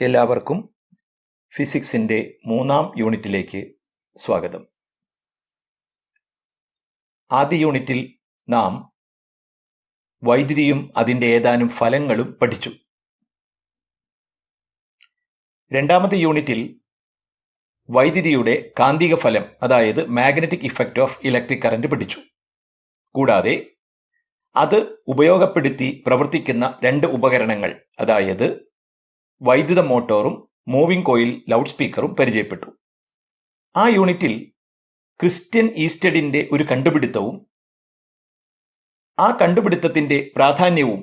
എല്ലാവർക്കും ഫിസിക്സിൻ്റെ 3-ാം യൂണിറ്റിലേക്ക് സ്വാഗതം. ആദ്യ യൂണിറ്റിൽ നാം വൈദ്യുതിയും അതിൻ്റെ ഏതാനും ഫലങ്ങളും പഠിച്ചു. രണ്ടാമത്തെ യൂണിറ്റിൽ വൈദ്യുതിയുടെ കാന്തിക ഫലം, അതായത് magnetic effect of electric current പഠിച്ചു. കൂടാതെ അത് ഉപയോഗപ്പെടുത്തി പ്രവർത്തിക്കുന്ന രണ്ട് ഉപകരണങ്ങൾ, അതായത് വൈദ്യുത മോട്ടോറും മൂവിംഗ് കോയിൽ ലൗഡ് സ്പീക്കറും പരിചയപ്പെട്ടു. ആ യൂണിറ്റിൽ ക്രിസ്റ്റ്യൻ ഈസ്റ്റഡിന്റെ ഒരു കണ്ടുപിടുത്തവും ആ കണ്ടുപിടുത്തത്തിന്റെ പ്രാധാന്യവും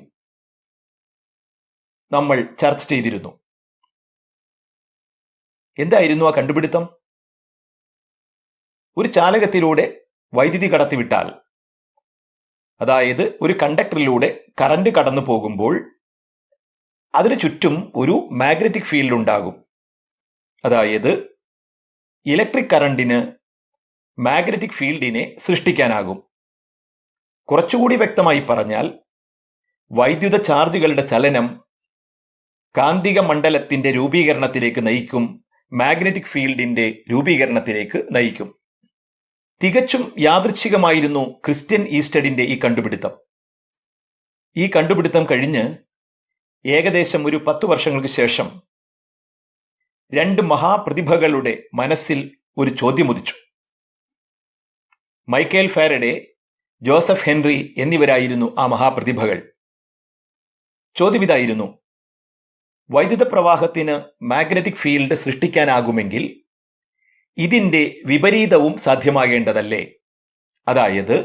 നമ്മൾ ചർച്ച ചെയ്തിരുന്നു. എന്തായിരുന്നു ആ കണ്ടുപിടുത്തം? ഒരു ചാലകത്തിലൂടെ വൈദ്യുതി കടത്തിവിട്ടാൽ, അതായത് ഒരു കണ്ടക്ടറിലൂടെ കറന്റ് കടന്നു പോകുമ്പോൾ അതിനു ചുറ്റും ഒരു മാഗ്നറ്റിക് ഫീൽഡ് ഉണ്ടാകും. അതായത് ഇലക്ട്രിക് കറണ്ടിന് മാഗ്നറ്റിക് ഫീൽഡിനെ സൃഷ്ടിക്കാനാകും. കുറച്ചുകൂടി വ്യക്തമായി പറഞ്ഞാൽ, വൈദ്യുത ചാർജുകളുടെ ചലനം കാന്തിക മണ്ഡലത്തിന്റെ രൂപീകരണത്തിലേക്ക് നയിക്കും, മാഗ്നറ്റിക് ഫീൽഡിന്റെ രൂപീകരണത്തിലേക്ക് നയിക്കും. തികച്ചും യാദൃച്ഛികമായിരുന്നു ക്രിസ്റ്റ്യൻ ഈസ്റ്റഡിന്റെ ഈ കണ്ടുപിടുത്തം. ഈ കണ്ടുപിടുത്തം കഴിഞ്ഞ് ഏകദേശം ഒരു 10 വർഷങ്ങൾക്ക് ശേഷം രണ്ട് മഹാപ്രതിഭകളുടെ മനസ്സിൽ ഒരു ചോദ്യമുദിച്ചു. മൈക്കേൽ ഫാരഡെ, ജോസഫ് ഹെൻറി എന്നിവരായിരുന്നു ആ മഹാപ്രതിഭകൾ. ചോദ്യമിതായിരുന്നു: വൈദ്യുത പ്രവാഹത്തിന് മാഗ്നറ്റിക് ഫീൽഡ് സൃഷ്ടിക്കാനാകുമെങ്കിൽ ഇതിന്റെ വിപരീതവും സാധ്യമാകേണ്ടതല്ലേ? അതായത്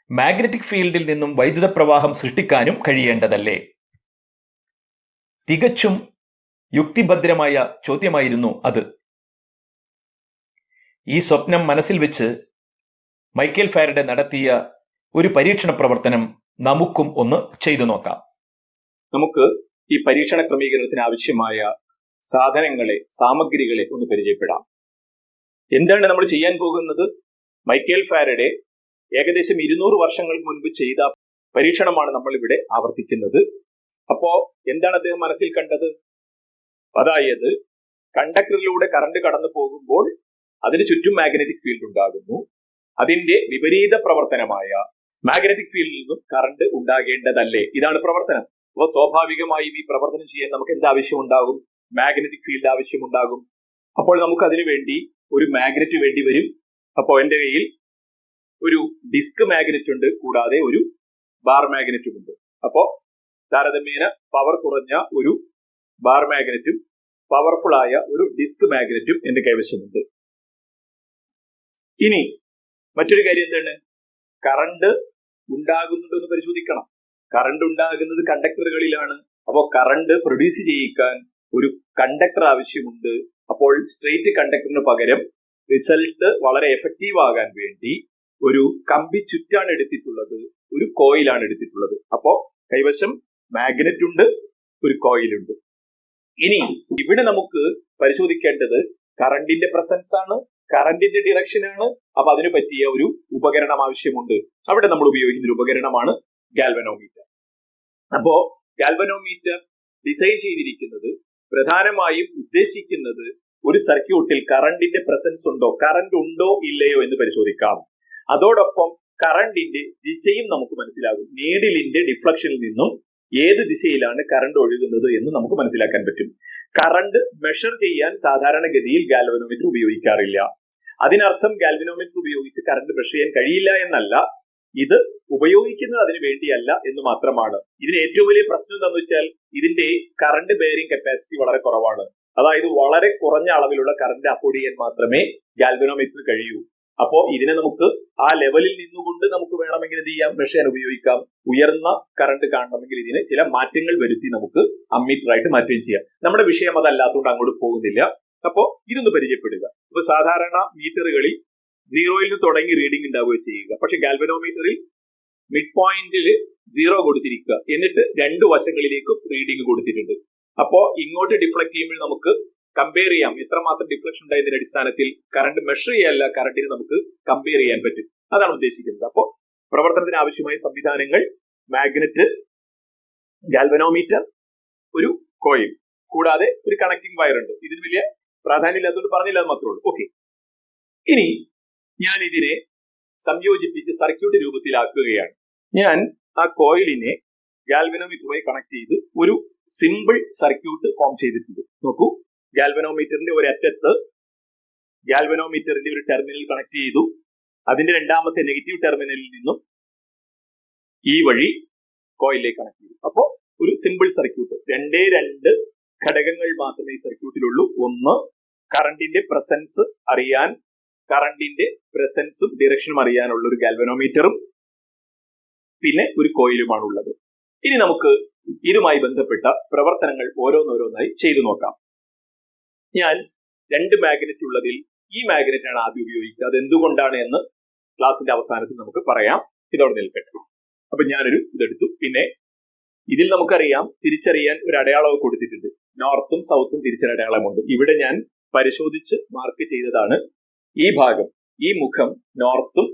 മാഗ്നറ്റിക് ഫീൽഡിൽ നിന്നും വൈദ്യുത പ്രവാഹം സൃഷ്ടിക്കാനും കഴിയേണ്ടതല്ലേ? തികച്ചും യുക്തിഭദ്രമായ ചോദ്യമായിരുന്നു അത്. ഈ സ്വപ്നം മനസ്സിൽ വെച്ച് മൈക്കേൽ ഫാരഡെ നടത്തിയ ഒരു പരീക്ഷണ പ്രവർത്തനം നമുക്കും ഒന്ന് ചെയ്തു നോക്കാം. നമുക്ക് ഈ പരീക്ഷണ ക്രമീകരണത്തിന് ആവശ്യമായ സാമഗ്രികളെ ഒന്ന് പരിചയപ്പെടാം. എന്താണ് നമ്മൾ ചെയ്യാൻ പോകുന്നത്? മൈക്കേൽ ഫാരഡെ ഏകദേശം 200 വർഷങ്ങൾക്ക് മുൻപ് ചെയ്ത പരീക്ഷണമാണ് നമ്മൾ ഇവിടെ ആവർത്തിക്കുന്നത്. അപ്പോ എന്താണ് അദ്ദേഹം മനസ്സിൽ കണ്ടത്? അതായത് കണ്ടക്ടറിലൂടെ കറണ്ട് കടന്നു പോകുമ്പോൾ അതിന് ചുറ്റും മാഗ്നറ്റിക് ഫീൽഡ് ഉണ്ടാകുന്നു. അതിന്റെ വിപരീത പ്രവർത്തനമായ മാഗ്നറ്റിക് ഫീൽഡിൽ നിന്നും കറണ്ട് ഉണ്ടാകേണ്ടതല്ലേ? ഇതാണ് പ്രവർത്തനം. അപ്പോൾ സ്വാഭാവികമായും ഈ പ്രവർത്തനം ചെയ്യാൻ നമുക്ക് എന്ത് ആവശ്യമുണ്ടാകും? Magnetic field ആവശ്യമുണ്ടാകും. അപ്പോൾ നമുക്ക് അതിനു വേണ്ടി ഒരു മാഗ്നറ്റ് വേണ്ടി വരും. അപ്പോൾ എന്റെ കയ്യിൽ ഒരു ഡിസ്ക് മാഗ്നറ്റ് ഉണ്ട്, കൂടാതെ ഒരു ബാർ മാഗ്നറ്റും ഉണ്ട്. അപ്പോ താരതമ്യേന പവർ കുറഞ്ഞ ഒരു ബാർ മാഗ്നറ്റും പവർഫുൾ ആയ ഒരു ഡിസ്ക് മാഗ്നറ്റും എന്റെ കൈവശമുണ്ട്. ഇനി മറ്റൊരു കാര്യം എന്താണ്? കറണ്ട് ഉണ്ടാകുന്നുണ്ടോ എന്ന് പരിശോധിക്കണം. കറണ്ട് ഉണ്ടാകുന്നത് കണ്ടക്ടറുകളിലാണ്. അപ്പോൾ കറണ്ട് പ്രൊഡ്യൂസ് ചെയ്യിക്കാൻ ഒരു കണ്ടക്ടർ ആവശ്യമുണ്ട്. അപ്പോൾ സ്ട്രെയിറ്റ് കണ്ടക്ടറിന് പകരം റിസൾട്ട് വളരെ എഫക്റ്റീവ് ആകാൻ വേണ്ടി ഒരു കമ്പി ചുറ്റാണ് എടുത്തിട്ടുള്ളത്, ഒരു കോയിലാണ് എടുത്തിട്ടുള്ളത്. അപ്പോ കൈവശം മാഗ്നറ്റ് ഉണ്ട്, ഒരു കോയിലുണ്ട്. ഇനി ഇവിടെ നമുക്ക് പരിശോധിക്കേണ്ടത് കറണ്ടിന്റെ പ്രസൻസ് ആണ്, കറണ്ടിന്റെ ഡിറക്ഷൻ ആണ്. അപ്പൊ അതിനു പറ്റിയ ഒരു ഉപകരണം ആവശ്യമുണ്ട്. അവിടെ നമ്മൾ ഉപയോഗിക്കുന്ന ഒരു ഉപകരണമാണ് ഗാൽവനോമീറ്റർ. അപ്പോ ഗാൽവനോമീറ്റർ ഡിസൈൻ ചെയ്തിരിക്കുന്നത് പ്രധാനമായും ഉദ്ദേശിക്കുന്നത് ഒരു സർക്യൂട്ടിൽ കറണ്ടിന്റെ പ്രസൻസ് ഉണ്ടോ, കറണ്ട് ഉണ്ടോ ഇല്ലയോ എന്ന് പരിശോധിക്കാം. അതോടൊപ്പം കറണ്ടിന്റെ ദിശയും നമുക്ക് മനസ്സിലാകും. നീഡിലിന്റെ ഡിഫ്ലക്ഷനിൽ നിന്നും ഏത് ദിശയിലാണ് കറണ്ട് ഒഴുകുന്നത് എന്ന് നമുക്ക് മനസ്സിലാക്കാൻ പറ്റും. കറണ്ട് മെഷർ ചെയ്യാൻ സാധാരണഗതിയിൽ ഗാൽവനോമീറ്റർ ഉപയോഗിക്കാറില്ല. അതിനർത്ഥം ഗാൽവനോമീറ്റർ ഉപയോഗിച്ച് കറണ്ട് മെഷർ ചെയ്യാൻ കഴിയില്ല എന്നല്ല, ഇത് ഉപയോഗിക്കുന്നത് അതിന് വേണ്ടിയല്ല എന്ന് മാത്രമാണ്. ഇതിന് ഏറ്റവും വലിയ പ്രശ്നം എന്താണെന്ന് വെച്ചാൽ ഇതിന്റെ കറണ്ട് ബെയറിംഗ് കപ്പാസിറ്റി വളരെ കുറവാണ്. അതായത് വളരെ കുറഞ്ഞ അളവിലുള്ള കറണ്ട് അഫോർഡ് ചെയ്യാൻ മാത്രമേ ഗാൽവനോമീറ്റർ കഴിയൂ. അപ്പോ ഇതിനെ നമുക്ക് ആ ലെവലിൽ നിന്നുകൊണ്ട് നമുക്ക് വേണമെങ്കിൽ എന്ത് ചെയ്യാം? മെഷർ ചെയ്യാൻ ഉപയോഗിക്കാം. ഉയർന്ന കറണ്ട് കാണണമെങ്കിൽ ഇതിന് ചില മാറ്റങ്ങൾ വരുത്തി നമുക്ക് അമ്മീറ്റർ ആയിട്ട് മാറ്റുകയും ചെയ്യാം. നമ്മുടെ വിഷയം അതല്ലാത്തതുകൊണ്ട് അങ്ങോട്ട് പോകുന്നില്ല. അപ്പോ ഇതൊന്ന് പരിചയപ്പെടുക. ഇപ്പൊ സാധാരണ മീറ്ററുകളിൽ 0-ൽ നിന്ന് തുടങ്ങി റീഡിംഗ് ഉണ്ടാവുകയും ചെയ്യുക. പക്ഷെ ഗാൽവനോമീറ്ററിൽ മിഡ് പോയിന്റിൽ 0 കൊടുത്തിരിക്കുക, എന്നിട്ട് രണ്ട് വശങ്ങളിലേക്കും റീഡിംഗ് കൊടുത്തിട്ടുണ്ട്. അപ്പോ ഇങ്ങോട്ട് ഡിഫ്ലക്ട് ചെയ്യുമ്പോൾ നമുക്ക് കമ്പയർ ചെയ്യാം എത്രമാത്രം ഡിഫ്ലക്ഷൻ ഉണ്ടായതിന്റെ അടിസ്ഥാനത്തിൽ. കറണ്ട് മെഷർ ചെയ്യല്ല, കറണ്ടിന് നമുക്ക് കമ്പയർ ചെയ്യാൻ പറ്റും. അതാണ് ഉദ്ദേശിക്കുന്നത്. അപ്പോൾ പ്രവർത്തനത്തിന് ആവശ്യമായ സംവിധാനങ്ങൾ: മാഗ്നറ്റ്, ഗാൽവനോമീറ്റർ, ഒരു കോയിൽ. കൂടാതെ ഒരു കണക്ടിംഗ് വയർ ഉണ്ട്. ഇതിന് വലിയ പ്രാധാന്യമില്ലാത്തതുകൊണ്ട് പറഞ്ഞില്ല എന്ന് മാത്രമേ ഉള്ളൂ. ഓക്കെ, ഇനി ഞാൻ ഇതിനെ സംയോജിപ്പിച്ച് സർക്യൂട്ട് രൂപത്തിലാക്കുകയാണ്. ഞാൻ ആ കോയിലിനെ ഗാൽവനോമീറ്ററുമായി കണക്ട് ചെയ്ത് ഒരു സിമ്പിൾ സർക്യൂട്ട് ഫോം ചെയ്തിട്ടുണ്ട്. നോക്കൂ, ഗാൽവനോമീറ്ററിന്റെ ഒരു അറ്റത്ത് ഗാൽവനോമീറ്ററിന്റെ ഒരു ടെർമിനൽ കണക്ട് ചെയ്തു. അതിന്റെ രണ്ടാമത്തെ നെഗറ്റീവ് ടെർമിനലിൽ നിന്നും ഈ വഴി കോയിലിലേക്ക് കണക്ട് ചെയ്തു. അപ്പോൾ ഒരു സിമ്പിൾ സർക്യൂട്ട്. രണ്ട് ഘടകങ്ങൾ മാത്രമേ ഈ സർക്യൂട്ടിലുള്ളൂ. ഒന്ന്, കറണ്ടിന്റെ പ്രസൻസ് അറിയാൻ, കറണ്ടിന്റെ പ്രസൻസും ഡിറക്ഷനും അറിയാനുള്ള ഒരു ഗാൽവനോമീറ്ററും പിന്നെ ഒരു കോയിലുമാണ് ഉള്ളത്. ഇനി നമുക്ക് ഇതുമായി ബന്ധപ്പെട്ട പ്രവർത്തനങ്ങൾ ഓരോന്നോരോന്നായി ചെയ്തു നോക്കാം. ഞാൻ 2 മാഗ്നറ്റ് ഉള്ളതിൽ ഈ മാഗ്നറ്റ് ആണ് ആദ്യം ഉപയോഗിക്കുക. അത് എന്തുകൊണ്ടാണ് എന്ന് ക്ലാസിന്റെ അവസാനത്തിൽ നമുക്ക് പറയാം. ഇതോടെ നിൽക്കട്ടെ. അപ്പൊ ഞാനൊരു ഇതെടുത്തു. പിന്നെ ഇതിൽ നമുക്കറിയാം, തിരിച്ചറിയാൻ ഒരു അടയാളം കൊടുത്തിട്ടുണ്ട്. നോർത്തും സൗത്തും തിരിച്ചറിയടയാളമുണ്ട്. ഇവിടെ ഞാൻ പരിശോധിച്ച് മാർക്ക് ചെയ്തതാണ്. ഈ ഭാഗം, ഈ മുഖം നോർത്തും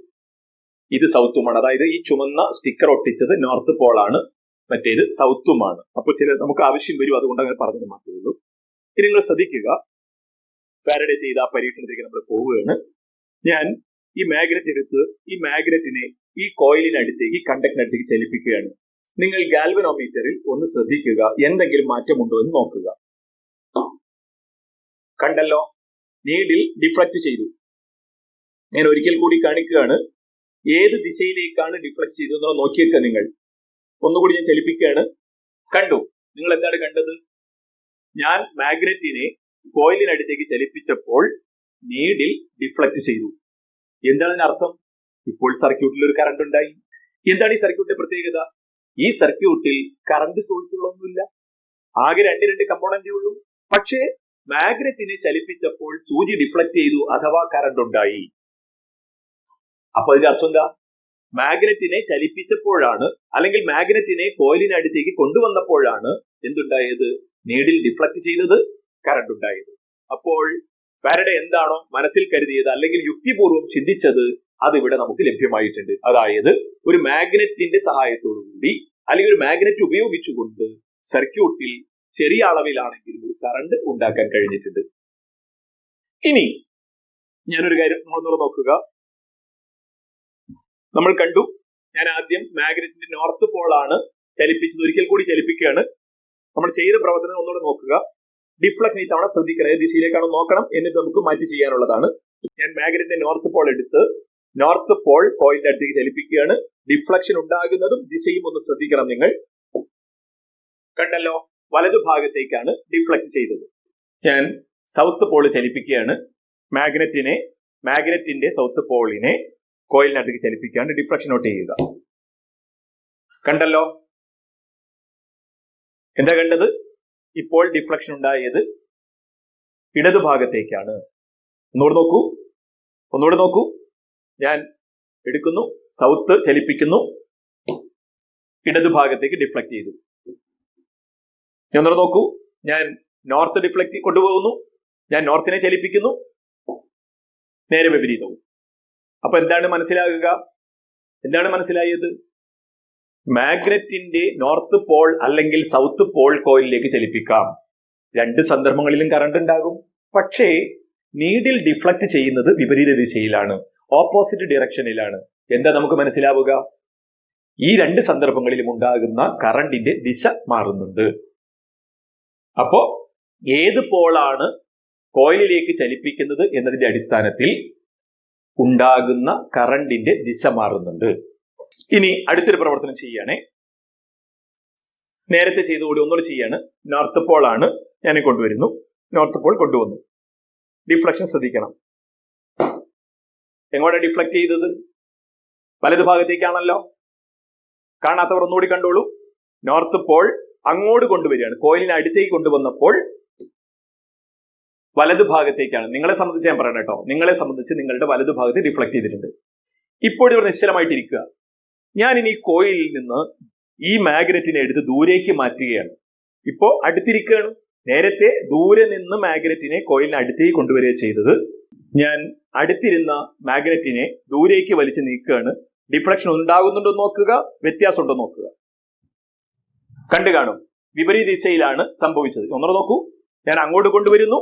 ഇത് സൗത്തുമാണ്. അതായത് ഈ ചുമന്ന സ്റ്റിക്കർ ഒട്ടിച്ചത് നോർത്ത് പോളാണ്, മറ്റേത് സൗത്തുമാണ്. അപ്പോൾ നമുക്ക് ആവശ്യം വരും, അതുകൊണ്ട് അങ്ങനെ പറഞ്ഞത് മാത്രമേ ഉള്ളൂ. ഇനി നിങ്ങൾ ശ്രദ്ധിക്കുക, ഫാരഡേ ചെയ്ത ആ പരീക്ഷണത്തിലേക്ക് നമ്മൾ പോവുകയാണ്. ഞാൻ ഈ മാഗ്നറ്റ് എടുത്ത് ഈ മാഗ്നറ്റിനെ ഈ കോയിലിനടുത്തേക്ക്, കണ്ടക്ടറിനടുത്തേക്ക് ചലിപ്പിക്കുകയാണ്. നിങ്ങൾ ഗാൽവനോമീറ്ററിൽ ഒന്ന് ശ്രദ്ധിക്കുക, എന്തെങ്കിലും മാറ്റമുണ്ടോ എന്ന് നോക്കുക. കണ്ടല്ലോ, നീഡിൽ ഡിഫ്ലക്ട് ചെയ്തു. ഞാൻ ഒരിക്കൽ കൂടി കാണിക്കുകയാണ്. ഏത് ദിശയിലേക്കാണ് ഡിഫ്ലക്ട് ചെയ്തതെന്നോ നോക്കിയേക്കുക. നിങ്ങൾ ഒന്നുകൂടി ഞാൻ ചലിപ്പിക്കുകയാണ്. കണ്ടു? നിങ്ങൾ എന്താണ് കണ്ടത്? ഞാൻ മാഗ്നറ്റിനെ കോയിലിനടുത്തേക്ക് ചലിപ്പിച്ചപ്പോൾ നീഡിൽ ഡിഫ്ലക്ട് ചെയ്തു. എന്താണ് അതിനർത്ഥം? ഇപ്പോൾ സർക്യൂട്ടിൽ ഒരു കറണ്ട് ഉണ്ടായി. എന്താണ് ഈ സർക്യൂട്ടിന്റെ പ്രത്യേകത? ഈ സർക്യൂട്ടിൽ കറണ്ട് സോഴ്സുകളൊന്നുമില്ല, ആകെ രണ്ട് കമ്പോണന്റേ ഉള്ളൂ. പക്ഷേ മാഗ്നറ്റിനെ ചലിപ്പിച്ചപ്പോൾ സൂചി ഡിഫ്ലക്ട് ചെയ്തു, അഥവാ കറണ്ട് ഉണ്ടായി. അപ്പൊ അതിന്റെ അർത്ഥം എന്താ? മാഗ്നറ്റിനെ ചലിപ്പിച്ചപ്പോഴാണ്, അല്ലെങ്കിൽ മാഗ്നറ്റിനെ കോയിലിനടുത്തേക്ക് കൊണ്ടുവന്നപ്പോഴാണ് എന്തുണ്ടായത്? നീഡിൽ ഡിഫ്ലക്ട് ചെയ്തത്, കറണ്ട് ഉണ്ടായത്. അപ്പോൾ ഫാരഡേ എന്താണോ മനസ്സിൽ കരുതിയത് അല്ലെങ്കിൽ യുക്തിപൂർവ്വം ചിന്തിച്ചത്, അതിവിടെ നമുക്ക് ലഭ്യമായിട്ടുണ്ട്. അതായത് ഒരു മാഗ്നറ്റിന്റെ സഹായത്തോടു കൂടി അല്ലെങ്കിൽ ഒരു മാഗ്നറ്റ് ഉപയോഗിച്ചുകൊണ്ട് സർക്യൂട്ടിൽ ചെറിയ അളവിലാണെങ്കിലും ഒരു കറണ്ട് ഉണ്ടാക്കാൻ കഴിഞ്ഞിട്ടുണ്ട്. ഇനി ഞാനൊരു കാര്യം നമ്മളൊന്നുകൂടെ നോക്കുക. നമ്മൾ കണ്ടു, ഞാൻ ആദ്യം മാഗ്നറ്റിന്റെ നോർത്ത് പോളാണ് ചലിപ്പിച്ചത്. ഒരിക്കൽ കൂടി ചലിപ്പിക്കുകയാണ്. നമ്മൾ ചെയ്ത പ്രവർത്തനം ഒന്നുകൂടെ നോക്കുക. ഡിഫ്ലക്ഷൻ ഈ തവണ ശ്രദ്ധിക്കണം, ഏത് ദിശയിലേക്കാണോ നോക്കണം, എന്നിട്ട് നമുക്ക് മാറ്റി ചെയ്യാനുള്ളതാണ്. ഞാൻ മാഗ്നറ്റിന്റെ നോർത്ത് പോൾ എടുത്ത് നോർത്ത് പോൾ കോയിലിന്റെ അടുത്തേക്ക് ചലിപ്പിക്കുകയാണ്. ഡിഫ്ലക്ഷൻ ഉണ്ടാകുന്നതും ദിശയും ഒന്ന് ശ്രദ്ധിക്കണം നിങ്ങൾ. കണ്ടല്ലോ, വലതുഭാഗത്തേക്കാണ് ഡിഫ്ലക്ട് ചെയ്തത്. ഞാൻ സൗത്ത് പോൾ ചലിപ്പിക്കുകയാണ്. മാഗ്നറ്റിന്റെ സൗത്ത് പോളിനെ കോയിലിനടുത്തേക്ക് ചലിപ്പിക്കുകയാണ്. ഡിഫ്ലക്ഷൻ നോട്ട് ചെയ്യുക. കണ്ടല്ലോ, എന്താ കണ്ടത്? ഇപ്പോൾ ഡിഫ്ലക്ഷൻ ഉണ്ടായത് ഇടതുഭാഗത്തേക്കാണ്. ഒന്നുകൂടെ നോക്കൂ. ഞാൻ എടുക്കുന്നു, സൗത്ത് ചലിപ്പിക്കുന്നു, ഇടതുഭാഗത്തേക്ക് ഡിഫ്ലക്ട് ചെയ്തു. ഒന്നുകൂടെ നോക്കൂ, ഞാൻ നോർത്ത് ഡിഫ്ലക്ട് കൊണ്ടുപോകുന്നു, ഞാൻ നോർത്തിനെ ചലിപ്പിക്കുന്നു, നേരെ വിപരീതവും. അപ്പൊ എന്താണ് മനസ്സിലായത്? മാഗ്നറ്റിന്റെ നോർത്ത് പോൾ അല്ലെങ്കിൽ സൗത്ത് പോൾ കോയിലിലേക്ക് ചലിപ്പിക്കാം. 2 സന്ദർഭങ്ങളിലും കറണ്ട് ഉണ്ടാകും. പക്ഷേ നീഡിൽ ഡിഫ്ലക്ട് ചെയ്യുന്നത് വിപരീത ദിശയിലാണ്, ഓപ്പോസിറ്റ് ഡിറക്ഷനിലാണ്. എന്താ നമുക്ക് മനസ്സിലാവുക? ഈ 2 സന്ദർഭങ്ങളിലും ഉണ്ടാകുന്ന കറണ്ടിന്റെ ദിശ മാറുന്നുണ്ട്. അപ്പോ ഏത് പോളാണ് കോയിലിലേക്ക് ചലിപ്പിക്കുന്നത് എന്നതിന്റെ അടിസ്ഥാനത്തിൽ ഉണ്ടാകുന്ന കറണ്ടിന്റെ ദിശ മാറുന്നുണ്ട്. ഇനി അടുത്തൊരു പ്രവർത്തനം ചെയ്യാണ്. നേരത്തെ ചെയ്തുകൂടി ഒന്നുകൂടി ചെയ്യാണ്. നോർത്ത് പോൾ ആണ് ഞാൻ കൊണ്ടുവരുന്നു. നോർത്ത് പോൾ കൊണ്ടുവന്നു. ഡിഫ്ലക്ഷൻ ശ്രദ്ധിക്കണം. എങ്ങോട്ടാണ് ഡിഫ്ലക്ട് ചെയ്തത്? വലതുഭാഗത്തേക്കാണല്ലോ. കാണാത്തവർ ഒന്നുകൂടി കണ്ടോളൂ. നോർത്ത് പോൾ അങ്ങോട്ട് കൊണ്ടുവരികയാണ്. കോയിലിനെ അടുത്തേക്ക് കൊണ്ടുവന്നപ്പോൾ വലതുഭാഗത്തേക്കാണ്. നിങ്ങളെ സംബന്ധിച്ച് ഞാൻ പറയണം കേട്ടോ. നിങ്ങളെ സംബന്ധിച്ച് നിങ്ങളുടെ വലതുഭാഗത്ത് ഡിഫ്ലക്ട് ചെയ്തിട്ടുണ്ട്. ഇപ്പോൾ ഇവർ നിശ്ചലമായിട്ടിരിക്കുക. ഞാൻ ഇനി കോയിലിൽ നിന്ന് ഈ മാഗ്നറ്റിനെ എടുത്ത് ദൂരേക്ക് മാറ്റുകയാണ്. ഇപ്പോ അടുത്തിരിക്കുകയാണ്. നേരത്തെ ദൂരെ നിന്ന് മാഗ്നറ്റിനെ കോയിലിന് അടുത്തേക്ക് കൊണ്ടുവരിക ചെയ്തത്. ഞാൻ അടുത്തിരുന്ന മാഗ്നറ്റിനെ ദൂരേക്ക് വലിച്ചു നീക്കുകയാണ്. ഡിഫ്ലക്ഷൻ ഉണ്ടാകുന്നുണ്ടോ നോക്കുക, വ്യത്യാസം ഉണ്ടോ നോക്കുക. കണ്ടു കാണും. വിപരീത ദിശയിലാണ് സംഭവിച്ചത്. ഒന്നുകൂടെ നോക്കൂ, ഞാൻ അങ്ങോട്ട് കൊണ്ടുവരുന്നു,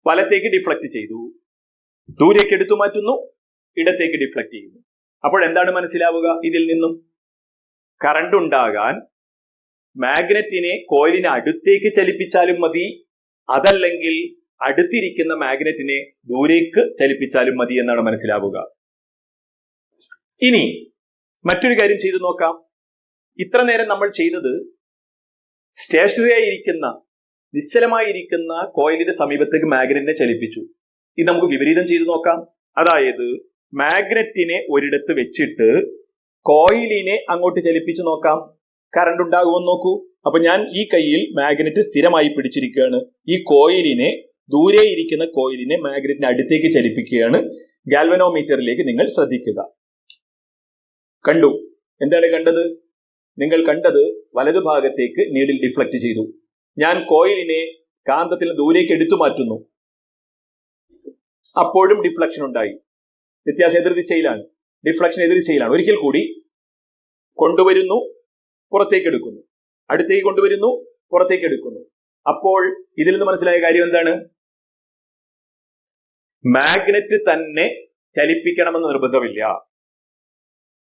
വലത്തേക്ക് ഡിഫ്ലക്ട് ചെയ്തു, ദൂരേക്ക് എടുത്തു മാറ്റുന്നു, ഇടത്തേക്ക് ഡിഫ്ലക്ട് ചെയ്യുന്നു. അപ്പോൾ എന്താണ് മനസ്സിലാവുക? ഇതിൽ നിന്നും കറണ്ട് ഉണ്ടാകാൻ മാഗ്നറ്റിനെ കോയിലിനെ അടുത്തേക്ക് ചലിപ്പിച്ചാലും മതി, അതല്ലെങ്കിൽ അടുത്തിരിക്കുന്ന മാഗ്നറ്റിനെ ദൂരേക്ക് ചലിപ്പിച്ചാലും മതി എന്നാണ് മനസ്സിലാവുക. ഇനി മറ്റൊരു കാര്യം ചെയ്തു നോക്കാം. ഇത്ര നേരം നമ്മൾ ചെയ്തത് സ്റ്റേഷനറി ആയിരിക്കുന്ന നിശ്ചലമായിരിക്കുന്ന കോയിലിന്റെ സമീപത്തേക്ക് മാഗ്നറ്റിനെ ചലിപ്പിച്ചു. ഇത് നമുക്ക് വിപരീതം ചെയ്തു നോക്കാം. അതായത് മാഗ്നറ്റിനെ ഒരിടത്ത് വെച്ചിട്ട് കോയിലിനെ അങ്ങോട്ട് ചലിപ്പിച്ചു നോക്കാം. കറണ്ട് ഉണ്ടാകുമെന്ന് നോക്കൂ. അപ്പൊ ഞാൻ ഈ കയ്യിൽ മാഗ്നറ്റ് സ്ഥിരമായി പിടിച്ചിരിക്കുകയാണ്. ഈ കോയിലിനെ, ദൂരെ ഇരിക്കുന്ന കോയിലിനെ മാഗ്നറ്റിന് അടുത്തേക്ക് ചലിപ്പിക്കുകയാണ്. ഗാൽവനോമീറ്ററിലേക്ക് നിങ്ങൾ ശ്രദ്ധിക്കുക. കണ്ടു? എന്താണ് കണ്ടത്? നിങ്ങൾ കണ്ടത് വലതുഭാഗത്തേക്ക് നീഡിൽ ഡിഫ്ലക്ട് ചെയ്തു. ഞാൻ കോയിലിനെ കാന്തത്തിൽ ദൂരേക്ക് എടുത്തു മാറ്റുന്നു, അപ്പോഴും ഡിഫ്ലക്ഷൻ ഉണ്ടായി. വ്യത്യാസം എതിർദിശയിലാണ്, ഡിഫ്ലക്ഷൻ എതിർദിശയിലാണ്. ഒരിക്കൽ കൂടി കൊണ്ടുവരുന്നു, പുറത്തേക്ക് എടുക്കുന്നു, അടുത്തേക്ക് കൊണ്ടുവരുന്നു, പുറത്തേക്ക് എടുക്കുന്നു. അപ്പോൾ ഇതിൽ നിന്ന് മനസ്സിലായ കാര്യം എന്താണ്? മാഗ്നറ്റ് തന്നെ ചലിപ്പിക്കണമെന്ന് നിർബന്ധമില്ല.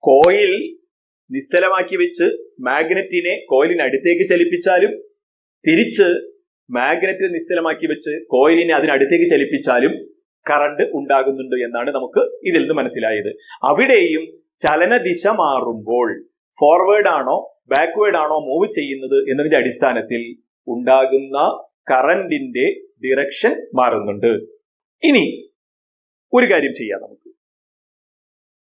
കോയിൽ നിശ്ചലമാക്കി വെച്ച് മാഗ്നറ്റിനെ കോയിലിന് അടുത്തേക്ക് ചലിപ്പിച്ചാലും, തിരിച്ച് മാഗ്നറ്റ് നിശ്ചലമാക്കി വെച്ച് കോയിലിനെ അതിനടുത്തേക്ക് ചലിപ്പിച്ചാലും കറണ്ട് ഉണ്ടാകുന്നുണ്ട് എന്നാണ് നമുക്ക് ഇതിൽ നിന്ന് മനസ്സിലായത്. അവിടെയും ചലനദിശ മാറുമ്പോൾ ഫോർവേഡ് ആണോ ബാക്ക്വേർഡ് ആണോ മൂവ് ചെയ്യുന്നത് എന്നതിന്റെ അടിസ്ഥാനത്തിൽ ഉണ്ടാകുന്ന കറണ്ടിന്റെ ഡിറക്ഷൻ മാറുന്നുണ്ട്. ഇനി ഒരു കാര്യം ചെയ്യാം നമുക്ക്.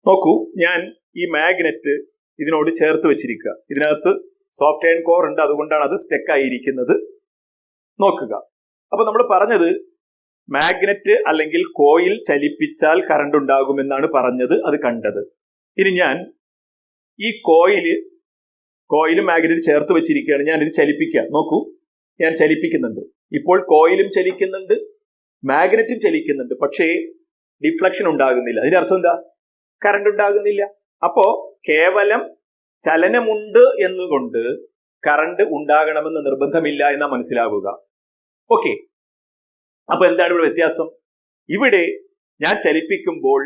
നോക്കൂ, ഞാൻ ഈ മാഗ്നറ്റ് ഇതിനോട് ചേർത്ത് വെച്ചിരിക്കുക. ഇതിനകത്ത് സോഫ്റ്റ് അയൺ കോർ ഉണ്ട്, അതുകൊണ്ടാണ് അത് സ്റ്റക്ക് ആയിരിക്കുന്നത്. നോക്കുക. അപ്പൊ നമ്മൾ പറഞ്ഞത് മാഗ്നറ്റ് അല്ലെങ്കിൽ കോയിൽ ചലിപ്പിച്ചാൽ കറണ്ട് ഉണ്ടാകുമെന്നാണ് പറഞ്ഞത്, അത് കണ്ടത്. ഇനി ഞാൻ ഈ കോയിലും മാഗ്നറ്റ് ചേർത്ത് വെച്ചിരിക്കുകയാണ്. ഞാൻ ഇത് ചലിപ്പിക്കാം. നോക്കൂ, ഞാൻ ചലിപ്പിക്കുന്നുണ്ട്. ഇപ്പോൾ കോയിലും ചലിക്കുന്നുണ്ട്, മാഗ്നറ്റും ചലിക്കുന്നുണ്ട്. പക്ഷേ ഡിഫ്ലക്ഷൻ ഉണ്ടാകുന്നില്ല. അതിനർത്ഥം എന്താ? കറണ്ട് ഉണ്ടാകുന്നില്ല. അപ്പോ കേവലം ചലനമുണ്ട് എന്നുകൊണ്ട് കറണ്ട് ഉണ്ടാകണമെന്ന് നിർബന്ധമില്ല എന്നാ മനസ്സിലാവുക. ഓക്കെ, അപ്പൊ എന്താണ് ഇവിടെ വ്യത്യാസം? ഇവിടെ ഞാൻ ചലിപ്പിക്കുമ്പോൾ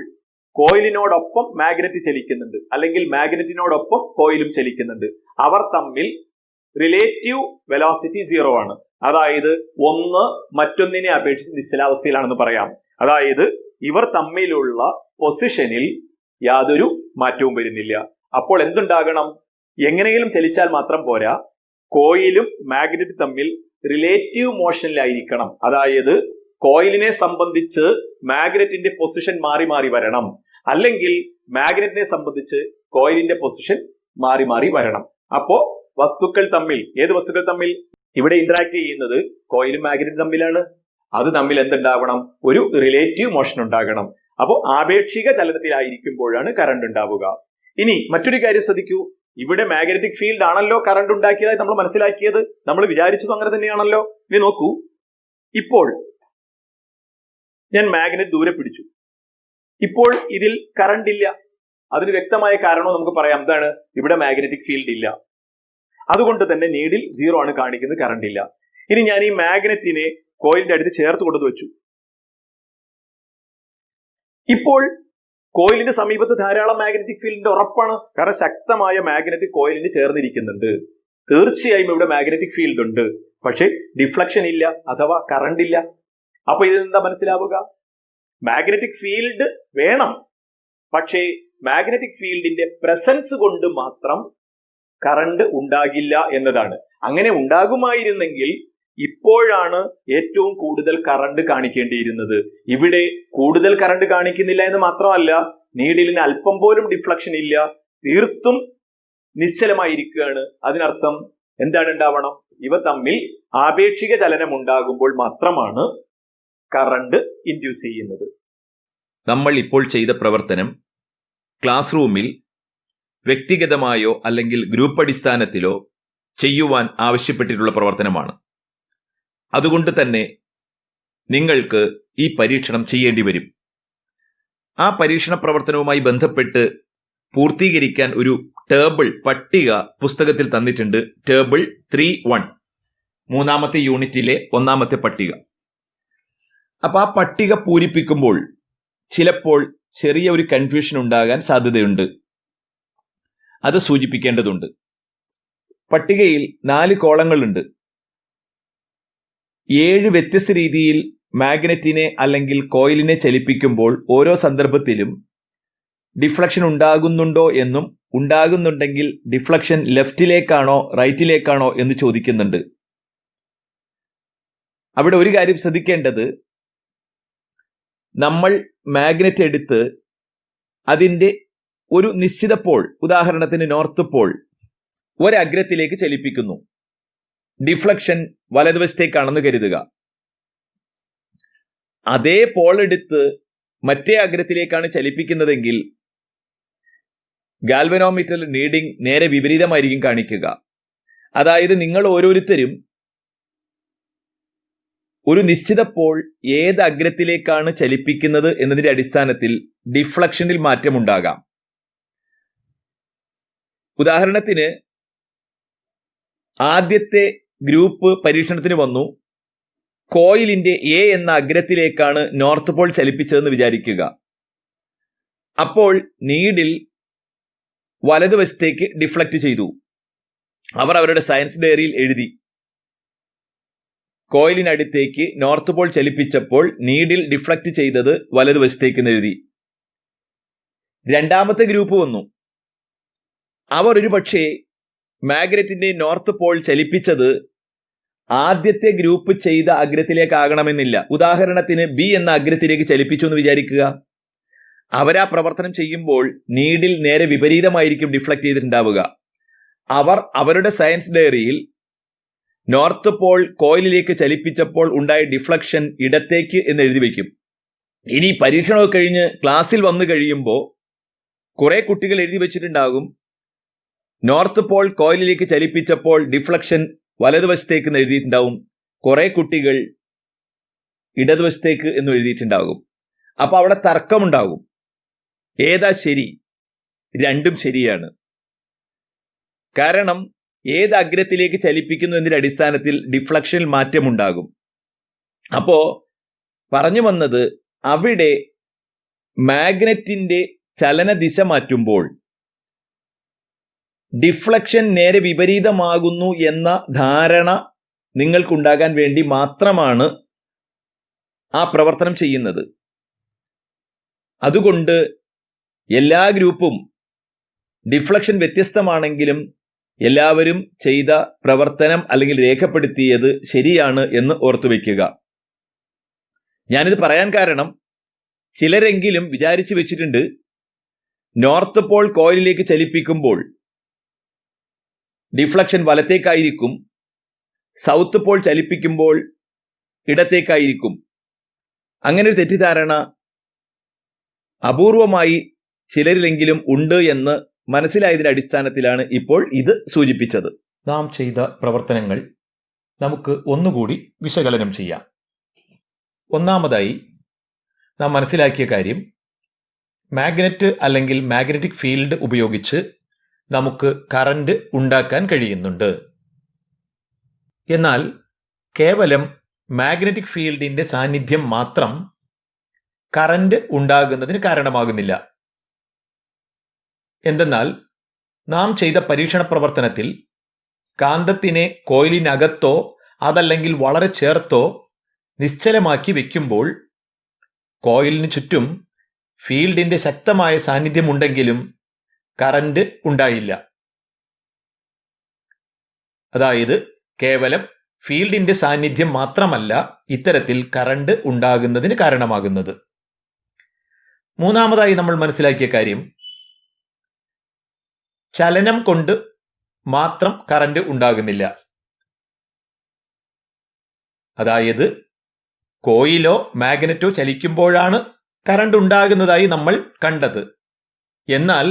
കോയിലിനോടൊപ്പം മാഗ്നറ്റ് ചലിക്കുന്നുണ്ട്, അല്ലെങ്കിൽ മാഗ്നറ്റിനോടൊപ്പം കോയിലും ചലിക്കുന്നുണ്ട്. അവർ തമ്മിൽ റിലേറ്റീവ് വെലോസിറ്റി 0 ആണ്. അതായത് ഒന്ന് മറ്റൊന്നിനെ അപേക്ഷിച്ച് നിശ്ചലാവസ്ഥയിലാണെന്ന് പറയാം. അതായത് ഇവർ തമ്മിലുള്ള പൊസിഷനിൽ യാതൊരു മാറ്റവും വരുന്നില്ല. അപ്പോൾ എന്തുണ്ടാകണം? എങ്ങനെയും ചലിച്ചാൽ മാത്രം പോരാ, കോയിലും മാഗ്നറ്റ് തമ്മിൽ റിലേറ്റീവ് മോഷനിലായിരിക്കണം. അതായത് കോയിലിനെ സംബന്ധിച്ച് മാഗ്നറ്റിന്റെ പൊസിഷൻ മാറി മാറി വരണം, അല്ലെങ്കിൽ മാഗ്നറ്റിനെ സംബന്ധിച്ച് കോയിലിന്റെ പൊസിഷൻ മാറി മാറി വരണം. അപ്പോ വസ്തുക്കൾ തമ്മിൽ, ഏത് വസ്തുക്കൾ തമ്മിൽ? ഇവിടെ ഇന്ററാക്ട് ചെയ്യുന്നത് കോയിലും മാഗ്നറ്റും തമ്മിലാണ്. അത് തമ്മിൽ എന്തുണ്ടാവണം? ഒരു റിലേറ്റീവ് മോഷൻ ഉണ്ടാകണം. അപ്പോൾ ആപേക്ഷിക ചലനത്തിലായിരിക്കുമ്പോഴാണ് കറണ്ട് ഉണ്ടാവുക. ഇനി മറ്റൊരു കാര്യം ശ്രദ്ധിക്കൂ. ഇവിടെ മാഗ്നറ്റിക് ഫീൽഡ് ആണല്ലോ കറണ്ട് ഉണ്ടാക്കിയതായി നമ്മൾ മനസ്സിലാക്കിയത്. നമ്മൾ വിചാരിച്ചതും അങ്ങനെ തന്നെയാണല്ലോ. ഇനി നോക്കൂ, ഇപ്പോൾ ഞാൻ മാഗ്നറ്റ് ദൂരെ പിടിച്ചു. ഇപ്പോൾ ഇതിൽ കറണ്ട് ഇല്ല. അതിന് വ്യക്തമായ കാരണവും നമുക്ക് പറയാം. എന്താണ്? ഇവിടെ മാഗ്നറ്റിക് ഫീൽഡ് ഇല്ല. അതുകൊണ്ട് തന്നെ നീഡിൽ 0 ആണ് കാണിക്കുന്നത്, കറണ്ട് ഇല്ല. ഇനി ഞാൻ ഈ മാഗ്നറ്റിനെ കോയിലിന്റെ അടുത്ത് ചേർത്ത് കൊണ്ടു വെച്ചു. ഇപ്പോൾ കോയിലിന്റെ സമീപത്ത് ധാരാളം മാഗ്നറ്റിക് ഫീൽഡിന്റെ ഉറപ്പാണ്. കാരണം ശക്തമായ മാഗ്നറ്റ് കോയിലിന് ചേർന്നിരിക്കുന്നുണ്ട്. തീർച്ചയായും ഇവിടെ മാഗ്നറ്റിക് ഫീൽഡ് ഉണ്ട്, പക്ഷെ ഡിഫ്ലക്ഷൻ ഇല്ല, അഥവാ കറണ്ട് ഇല്ല. അപ്പൊ ഇതെന്താ മനസ്സിലാവുക? മാഗ്നറ്റിക് ഫീൽഡ് വേണം, പക്ഷേ മാഗ്നറ്റിക് ഫീൽഡിന്റെ പ്രസൻസ് കൊണ്ട് മാത്രം കറണ്ട് ഉണ്ടാകില്ല എന്നതാണ്. അങ്ങനെ ഉണ്ടാകുമായിരുന്നെങ്കിൽ ഇപ്പോഴാണ് ഏറ്റവും കൂടുതൽ കറണ്ട് കാണിക്കേണ്ടിയിരുന്നത്. ഇവിടെ കൂടുതൽ കറണ്ട് കാണിക്കുന്നില്ല എന്ന് മാത്രമല്ല, നീഡിലിന് അല്പം പോലും ഡിഫ്ലക്ഷൻ ഇല്ല, തീർത്തും നിശ്ചലമായിരിക്കുകയാണ്. അതിനർത്ഥം എന്താണ് ഉണ്ടാവണം? ഇവ തമ്മിൽ ആപേക്ഷിക ചലനം ഉണ്ടാകുമ്പോൾ മാത്രമാണ് കറണ്ട് ഇൻഡ്യൂസ് ചെയ്യുന്നത്. നമ്മൾ ഇപ്പോൾ ചെയ്ത പ്രവർത്തനം ക്ലാസ് റൂമിൽ വ്യക്തിഗതമായോ അല്ലെങ്കിൽ ഗ്രൂപ്പ് അടിസ്ഥാനത്തിലോ ചെയ്യുവാൻ ആവശ്യപ്പെട്ടിട്ടുള്ള പ്രവർത്തനമാണ്. അതുകൊണ്ട് തന്നെ നിങ്ങൾക്ക് ഈ പരീക്ഷണം ചെയ്യേണ്ടി വരും. ആ പരീക്ഷണ പ്രവർത്തനവുമായി ബന്ധപ്പെട്ട് പൂർത്തീകരിക്കാൻ ഒരു ടേബിൾ പട്ടിക പുസ്തകത്തിൽ തന്നിട്ടുണ്ട്. ടേബിൾ 3.1 മൂന്നാമത്തെ യൂണിറ്റിലെ 1ാമത്തെ പട്ടിക. അപ്പൊ ആ പട്ടിക പൂരിപ്പിക്കുമ്പോൾ ചിലപ്പോൾ ചെറിയ ഒരു കൺഫ്യൂഷൻ ഉണ്ടാകാൻ സാധ്യതയുണ്ട്. അത് സൂചിപ്പിക്കേണ്ടതുണ്ട്. പട്ടികയിൽ 4 കോളങ്ങളുണ്ട്. 7 വ്യത്യസ്ത രീതിയിൽ മാഗ്നറ്റിനെ അല്ലെങ്കിൽ കോയിലിനെ ചലിപ്പിക്കുമ്പോൾ ഓരോ സന്ദർഭത്തിലും ഡിഫ്ലക്ഷൻ ഉണ്ടാകുന്നുണ്ടോ എന്നും ഉണ്ടാകുന്നുണ്ടെങ്കിൽ ഡിഫ്ലക്ഷൻ ലെഫ്റ്റിലേക്കാണോ റൈറ്റിലേക്കാണോ എന്ന് ചോദിക്കുന്നുണ്ട്. അവിടെ ഒരു കാര്യം ശ്രദ്ധിക്കേണ്ടത്, നമ്മൾ മാഗ്നറ്റ് എടുത്ത് അതിൻ്റെ ഒരു നിശ്ചിത പോൾ, ഉദാഹരണത്തിന് നോർത്ത് പോൾ, ഒരഗ്രത്തിലേക്ക് ചലിപ്പിക്കുന്നു. ഡിഫ്ലക്ഷൻ വലതുവശത്തേക്കാണെന്ന് കരുതുക. അതേ പോൾ എടുത്ത് മറ്റേ അഗ്രത്തിലേക്കാണ് ചലിപ്പിക്കുന്നതെങ്കിൽ ഗാൽവനോമീറ്റർ റീഡിംഗ് നേരെ വിപരീതമായിരിക്കും കാണിക്കുക. അതായത് നിങ്ങൾ ഓരോരുത്തരും ഒരു നിശ്ചിത പോൾ ഏത് അഗ്രത്തിലേക്കാണ് ചലിപ്പിക്കുന്നത് എന്നതിന്റെ അടിസ്ഥാനത്തിൽ ഡിഫ്ലക്ഷനിൽ മാറ്റമുണ്ടാകാം. ഉദാഹരണത്തിന് ആദ്യത്തെ ഗ്രൂപ്പ് പരീക്ഷണത്തിന് വന്നു. കോയിലിന്റെ എ എന്ന അഗ്രത്തിലേക്കാണ് നോർത്ത് പോൾ ചലിപ്പിച്ചതെന്ന് വിചാരിക്കുക. അപ്പോൾ നീഡിൽ വലതുവശത്തേക്ക് ഡിഫ്ലക്റ്റ് ചെയ്തു. അവർ അവരുടെ സയൻസ് ഡയറിയിൽ എഴുതി, കോയിലിനടുത്തേക്ക് നോർത്ത് പോൾ ചലിപ്പിച്ചപ്പോൾ നീഡിൽ ഡിഫ്ലക്റ്റ് ചെയ്തത് വലതുവശത്തേക്ക് എഴുതി. രണ്ടാമത്തെ ഗ്രൂപ്പ് വന്നു. അവർ ഒരു പക്ഷേ മാഗ്നറ്റിന്റെ നോർത്ത് പോൾ ചലിപ്പിച്ചത് ആദ്യത്തെ ഗ്രൂപ്പ് ചെയ്ത അഗ്രത്തിലേക്കാകണമെന്നില്ല. ഉദാഹരണത്തിന് ബി എന്ന അഗ്രത്തിലേക്ക് ചലിപ്പിച്ചു എന്ന് വിചാരിക്കുക. അവരാ പ്രവർത്തനം ചെയ്യുമ്പോൾ നീഡിൽ നേരെ വിപരീതമായിരിക്കും ഡിഫ്ലക്റ്റ് ചെയ്തിട്ടുണ്ടാവുക. അവർ അവരുടെ സയൻസ് ഡയറിയിൽ നോർത്ത് പോൾ കോയിലിലേക്ക് ചലിപ്പിച്ചപ്പോൾ ഉണ്ടായ ഡിഫ്ലക്ഷൻ ഇടത്തേക്ക് എന്ന് എഴുതി വയ്ക്കും. ഇനി പരീക്ഷണമൊക്കെ കഴിഞ്ഞ് ക്ലാസ്സിൽ വന്നു കഴിയുമ്പോൾ കുറെ കുട്ടികൾ എഴുതി വെച്ചിട്ടുണ്ടാകും, നോർത്ത് പോൾ കോയിലിലേക്ക് ചലിപ്പിച്ചപ്പോൾ ഡിഫ്ലക്ഷൻ വലതുവശത്തേക്ക് എന്ന് എഴുതിയിട്ടുണ്ടാവും. കുറെ കുട്ടികൾ ഇടതുവശത്തേക്ക് എന്ന് എഴുതിയിട്ടുണ്ടാകും. അപ്പൊ അവിടെ തർക്കമുണ്ടാകും. ഏതാ ശരി? രണ്ടും ശരിയാണ്. കാരണം ഏത് അഗ്രത്തിലേക്ക് ചലിപ്പിക്കുന്നു എന്നതിന്റെ അടിസ്ഥാനത്തിൽ ഡിഫ്ലക്ഷനിൽ മാറ്റമുണ്ടാകും. അപ്പോ പറഞ്ഞു വന്നത്, അവിടെ മാഗ്നറ്റിന്റെ ചലന ദിശ മാറ്റുമ്പോൾ ഡിഫ്ലക്ഷൻ നേരെ വിപരീതമാകുന്നു എന്ന ധാരണ നിങ്ങൾക്കുണ്ടാകാൻ വേണ്ടി മാത്രമാണ് ആ പ്രവർത്തനം ചെയ്യുന്നത്. അതുകൊണ്ട് എല്ലാ ഗ്രൂപ്പും ഡിഫ്ലക്ഷൻ വ്യത്യസ്തമാണെങ്കിലും എല്ലാവരും ചെയ്ത പ്രവർത്തനം അല്ലെങ്കിൽ രേഖപ്പെടുത്തിയത് ശരിയാണ് എന്ന് ഓർത്തുവെക്കുക. ഞാനിത് പറയാൻ കാരണം, ചിലരെങ്കിലും വിചാരിച്ചു വെച്ചിട്ടുണ്ട് നോർത്ത് പോൾ കോയിലിലേക്ക് ചലിപ്പിക്കുമ്പോൾ ഡിഫ്ലക്ഷൻ വലത്തേക്കായിരിക്കും, സൗത്ത് പോൾ ചലിപ്പിക്കുമ്പോൾ ഇടത്തേക്കായിരിക്കും. അങ്ങനെ ഒരു തെറ്റിദ്ധാരണ അപൂർവമായി ചിലരിലെങ്കിലും ഉണ്ട് എന്ന് മനസ്സിലായതിന്റെ അടിസ്ഥാനത്തിലാണ് ഇപ്പോൾ ഇത് സൂചിപ്പിച്ചത്. നാം ചെയ്ത പ്രവർത്തനങ്ങൾ നമുക്ക് ഒന്നുകൂടി വിശകലനം ചെയ്യാം. ഒന്നാമതായി നാം മനസ്സിലാക്കിയ കാര്യം, മാഗ്നറ്റ് അല്ലെങ്കിൽ മാഗ്നറ്റിക് ഫീൽഡ് ഉപയോഗിച്ച് നമുക്ക് കറന്റ് ഉണ്ടാക്കാൻ കഴിയുന്നുണ്ട്. എന്നാൽ കേവലം മാഗ്നറ്റിക് ഫീൽഡിന്റെ സാന്നിധ്യം മാത്രം കറന്റ് ഉണ്ടാകുന്നതിന് കാരണമാകുന്നില്ല. എന്തെന്നാൽ നാം ചെയ്ത പരീക്ഷണ പ്രവർത്തനത്തിൽ കാന്തത്തിനെ കോയിലിനകത്തോ അതല്ലെങ്കിൽ വളരെ ചേർത്തോ നിശ്ചലമാക്കി വെക്കുമ്പോൾ കോയിലിന് ചുറ്റും ഫീൽഡിന്റെ ശക്തമായ സാന്നിധ്യമുണ്ടെങ്കിലും കറന്റ് ഉണ്ടായില്ല. അതായത് കേവലം ഫീൽഡിന്റെ സാന്നിധ്യം മാത്രമല്ല ഇത്തരത്തിൽ കറന്റ് ഉണ്ടാകുന്നതിന് കാരണമാകുന്നത്. മൂന്നാമതായി നമ്മൾ മനസ്സിലാക്കിയ കാര്യം, ചലനം കൊണ്ട് മാത്രം കറന്റ് ഉണ്ടാകുന്നില്ല. അതായത് കോയിലോ മാഗ്നറ്റോ ചലിക്കുമ്പോഴാണ് കറന്റ് ഉണ്ടാകുന്നതായി നമ്മൾ കണ്ടത്. എന്നാൽ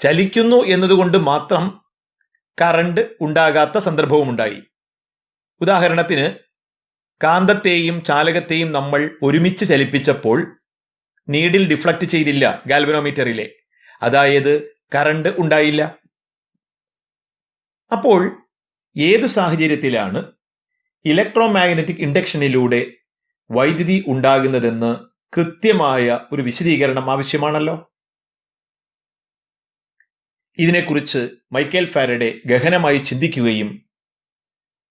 ചലിക്കുന്നു എന്നതുകൊണ്ട് മാത്രം കറന്റ് ഉണ്ടാകാത്ത സന്ദർഭവുമുണ്ടായി. ഉദാഹരണത്തിന് കാന്തത്തെയും ചാലകത്തെയും നമ്മൾ ഒരുമിച്ച് ചലിപ്പിച്ചപ്പോൾ നീഡിൽ ഡിഫ്ലക്റ്റ് ചെയ്തില്ല ഗാൽവനോമീറ്ററിലെ. അതായത് കറണ്ട് ഉണ്ടായില്ല. അപ്പോൾ ഏതു സാഹചര്യത്തിലാണ് ഇലക്ട്രോമാഗ്നറ്റിക് ഇൻഡക്ഷനിലൂടെ വൈദ്യുതി ഉണ്ടാകുന്നതെന്ന് കൃത്യമായ ഒരു വിശദീകരണം ആവശ്യമാണല്ലോ. ഇതിനെക്കുറിച്ച് മൈക്കേൽ ഫാരഡെ ഗഹനമായി ചിന്തിക്കുകയും